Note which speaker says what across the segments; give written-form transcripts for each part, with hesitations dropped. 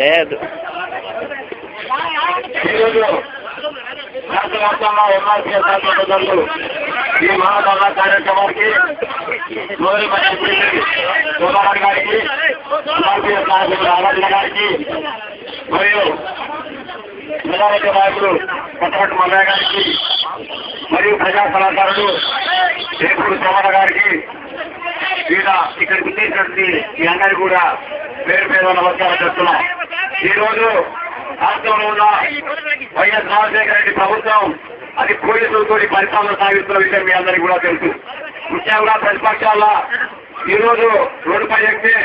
Speaker 1: లేదు రాష్ట్ర వ్యాప్తంగా ఎంఆర్పీఎస్ సోదరులు ఈ మహాసభ కార్యక్రమానికి గౌరవ మంత్రి శోభారాణి గారికి, ఎంఆర్పీఎస్ నాయకులు ఆరాధన గారికి మరియు ప్రజారైక్య నాయకులు కొత్తపట్టు మల్లయ్య గారికి మరియు ప్రజా సలహాదారులు ఏపూరు సోమర గారికి ఇక్కడికి వచ్చేటువంటి మీ అందరికీ కూడా పేరు పేరు నమస్కారం చేస్తున్నాం. ఈరోజు రాష్ట్రంలో ఉన్న వైఎస్ రాజశేఖర రెడ్డి ప్రభుత్వం అది పోలీసులతో పరిపాలన సాగిస్తున్న విషయం మీ అందరికీ కూడా తెలుసు. ముఖ్యంగా ప్రతిపక్షాల ఈరోజు రోడ్డుపై ఎక్కితే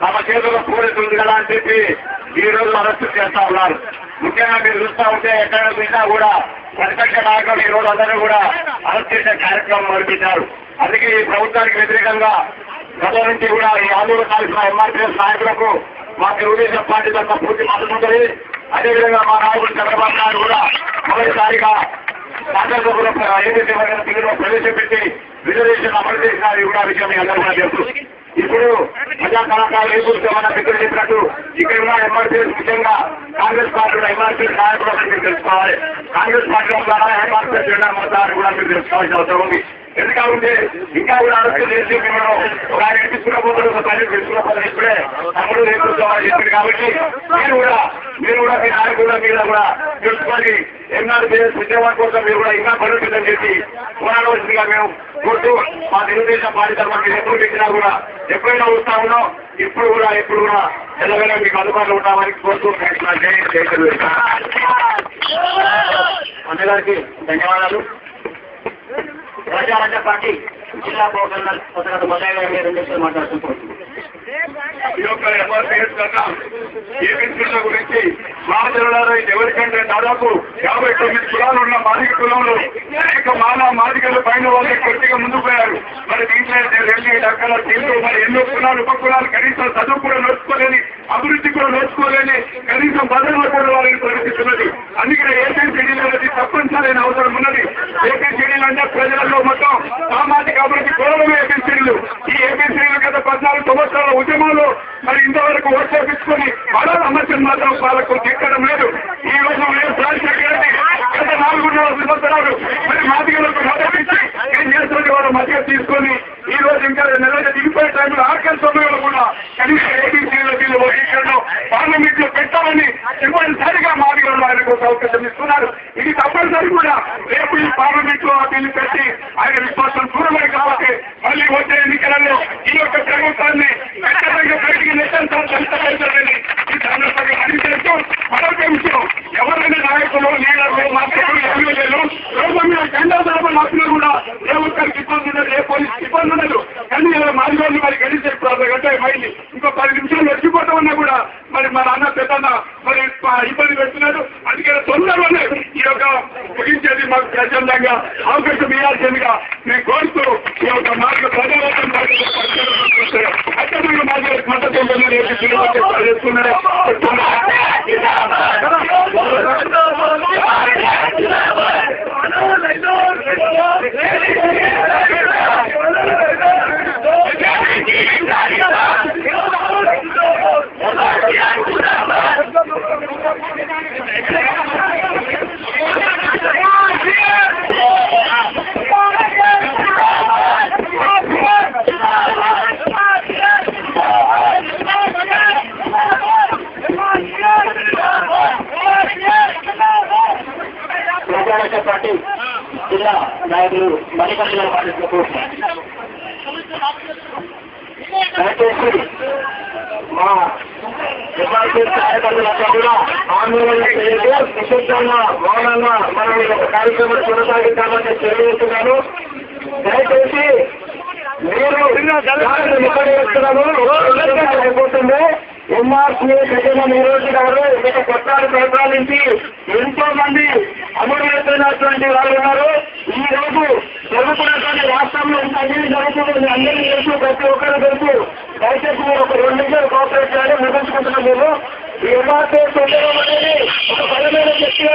Speaker 1: తమ చేతుల్లో పోలీసులు ఉంది కదా అని చెప్పి ఈ రోజు అరెస్టు చేస్తా ఉన్నారు. ముఖ్యంగా మీరు చూస్తూ ఉంటే ఎక్కడ చూసినా కూడా ప్రతిపక్ష నాయకులు ఈ రోజు అందరూ కూడా అరెస్ట్ చేసే కార్యక్రమం నడిపించారు. అందుకే ఈ ప్రభుత్వానికి వ్యతిరేకంగా గత నుంచి కూడా ఈ ఆందోళన కాల్సిన ఎంఆర్పీఎస్ నాయకులకు మా తెలుగుదేశం పార్టీ తరఫున పూర్తి మద్దతు ఉంటుంది. అదేవిధంగా మా నాయకుడు చంద్రబాబు నాయుడు కూడా మొదటిసారిగా శాసనసభలో ఏదైతే బిల్లులో ప్రవేశపెట్టి రిజర్వేషన్ అమలు చేసినారు కూడా విషయం మీ అందరూ కూడా తెలుసు. ఇప్పుడు ప్రజా కళాకారులు ఏపూరు ఏమన్నా దగ్గర చెప్పినట్టు ఇక్కడ ఉన్న ఎంఆర్పీఎస్ ముఖ్యంగా కాంగ్రెస్ పార్టీలో ఎంఆర్పీఎస్ నాయకులు మీరు తెలుసుకోవాలి. కాంగ్రెస్ పార్టీ ద్వారా ఎంఆర్పీఎస్ జెండా మొత్తాన్ని కూడా మీరు తెలుసుకోవాల్సిన అవసరం ఉంది. ఎందుకంటే ఇంకా కూడా అరెస్టు చేసి మేము ఒక ఆయన తీసుకున్నపోతారు, ఒక పని తెలుసుకున్నపోతారు. ఇప్పుడే తమ్ముడు నేర్చుకోవాలని చెప్పింది కాబట్టి మీరు కూడా మీ నాయకులు మీద కూడా తెలుసుకొని ఎంఆర్పీఎస్ ఉద్యమం కోసం మీరు కూడా ఇంకా పనులు చేసి పోరాడవలసిందిగా మేము కోరుతూ మా తెలుగుదేశం పార్టీ తరఫున మీరు ఎప్పుడు పెట్టినా కూడా ఎప్పుడైనా వస్తా ఉన్నాం. ఎప్పుడు కూడా ఎలాగైనా మీకు అందుబాటులో ఉంటామని కోరుతూ అన్నగారికి ధన్యవాదాలు. ప్రజారాజ్య పార్టీ జిల్లా గవర్నర్ కొత్తగత మల్లయ్య గారు 2 నిమిషాలు మాట్లాడుతున్నారు. ఈ యొక్క ఎంఆర్పీఎస్ కన్నా ఏపీల గురించి మహాజనులారా ఎవరికంటే దాదాపు 59 కులాలు ఉన్న మాదిగ కులంలో అనేక మాదిగలు పైన వాళ్ళకి కొద్దిగా ముందుకు పోయారు. మరి దీంట్లో 2 లక్షల దీంట్లో మరి ఎన్నో కులాలు ఉపకులాలు కనీసం చదువు కూడా నోచుకోలేని, అభివృద్ధి కూడా నోచుకోలేని, కనీసం భద్రత కూడా వాళ్ళని పరిస్థితున్నది. అందుకనే ఏపీసీడీలు అనేది తప్పనిసరైన అవసరం ఉన్నది. ఏపీసీడీలు అంటే ప్రజలలో మొత్తం సామాజిక అభివృద్ధి కోరడమే ఏపీసీడీలు. ఈ ఏపీసీడీలు గత 14 సంవత్సరాల ఉద్యమంలో మరి ఇంతవరకు ఓట్లేపించుకొని మరో సమస్యలు మాత్రం వాళ్ళకు తీర్చడం లేదు. ఈ రోజు రాజశేఖర రెడ్డి గత 4 సంవత్సరాలు మరి మాదిగలకు మద్దతిచ్చి ఏం చేస్తున్నది వాళ్ళ మధ్య తీసుకొని ఈ రోజు ఇంకా నెలగా దిగిపోయే టైంలో ఆర్కెల్ సమయంలో కూడా కనీసం ఏపీసీలో బిల్లు వర్గీకరణ పార్లమెంట్ లో పెట్టాలని తప్పనిసరిగా మాదిగలు ఆయనకు అవకాశం ఇస్తున్నారు. ఇది తప్పనిసరి కూడా రేపు ఈ పార్లమెంట్ లో ఆ బిల్లు పెట్టి ఆయన విశ్వాసం దూరమే కాబట్టి మళ్ళీ వచ్చే ఎన్నికలలో ఈ యొక్క ప్రభుత్వాన్ని ఖచ్చితంగా బయటికి నెట్టాలని ఈ సందర్భంగా హరించేస్తూ మరొక విషయం, ఎవరైనా నాయకులు లీడర్లు మంత్రులు ఎమ్మెల్యేలు రోజు మీద జెండా ధర్మ మాత్రం కూడా ఏ ఒక్కరికి ఇబ్బంది ఉండదు, ఏ పోలీసు ఇబ్బంది ఉండదు. కానీ మాదిగోళ్ళు మరి గడిచే 10 గంటలు మైంది ఇంకో 10 నిమిషాలు వచ్చిపోతా ఉన్నా కూడా మరి మన అన్న పెద్దన్న మరి ఇబ్బంది పెడుతున్నారు. అందుకే తొందరలోనే ఈ యొక్క ముగించేది మాకు ప్రజలంగా అవకాశం ఇవ్వాల్సిందిగా మేము కోరుతూ ఈ యొక్క మార్గ ప్రజారోగ్యం ఖచ్చితంగా మాదిగలకు మద్దతు ఉందని చేస్తున్నారు. ప్రజారాజ్య పార్టీ జిల్లా నాయకులు మణికంఠ పాటిస్తున్నారు. దయచేసి మా ఎంఆర్పీఎస్ కార్యకర్తలంతా కూడా ఆందోళన చేయదు, నిశ్శబ్దంగా మౌనంగా మనం ఒక కార్యక్రమం కొనసాగించాలని తెలియజేస్తున్నాను. దయచేసి మీరు అయిపోతుంది. ఎంఆర్పీఎస్ ప్రజల నిరోధకులు గత 14 సంవత్సరాల నుంచి ఎంతో మంది అమరులైపోయినటువంటి వాళ్ళు ఉన్నారు. ఈ రోజు జరుగుతున్నటువంటి రాష్ట్రంలో ఇంత అన్ని జరుగుతుంది, అందరినీ తెలుసు, ప్రతి ఒక్కరు తెలుసు. దయచేసి మీరు ఒక 2 నిమిషాలు కోఆపరేట్ చేయాలి. ముగించుకుంటున్నాం. మేము ఈ ఎంఆర్పీఎస్ ఉండడం అనేది ఒక బలమైన శక్తిగా